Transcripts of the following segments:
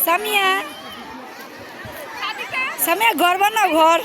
সামিয়া সামিয়া ঘর বানাও ঘর।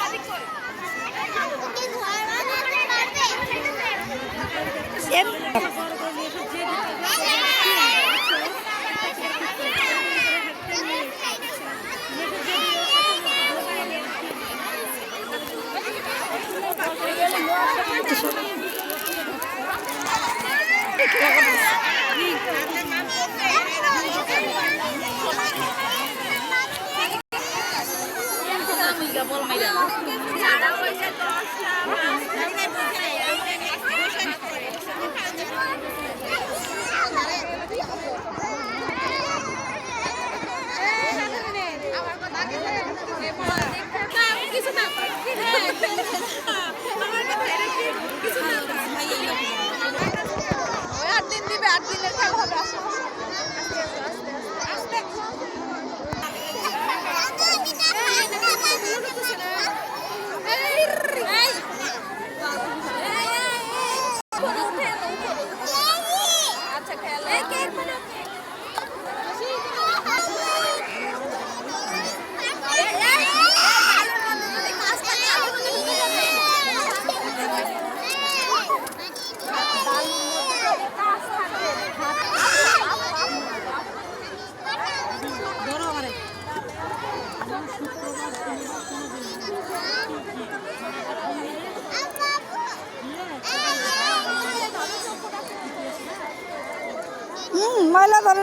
ময়লা ধরে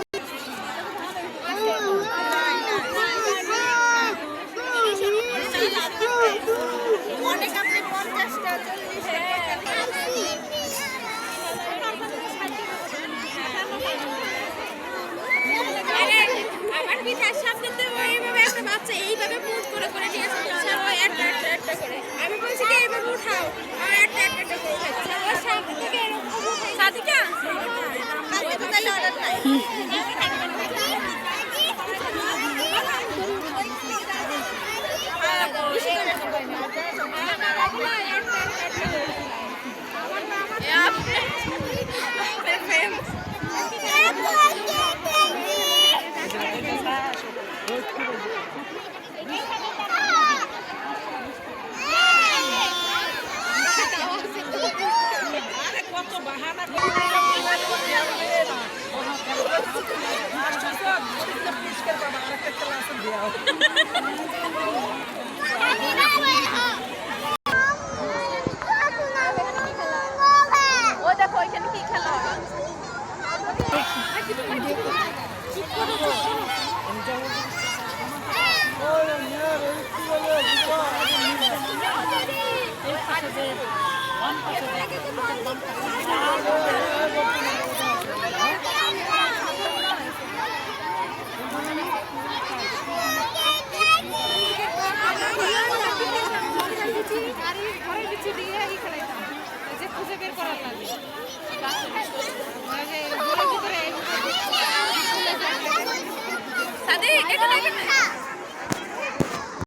এইভাবে মুভ করে করে নিয়ে আসছে একটা একটা একটা করে আমি বলছি কি এইভাবে উঠাও আর একটা একটা একটা করে সবার সামনে থেকে এরকম সাদিকা কালকে তো তাহলে অর্ডার নাই ও দেখো এখানে কি খেলা হবে সাদিক এখানে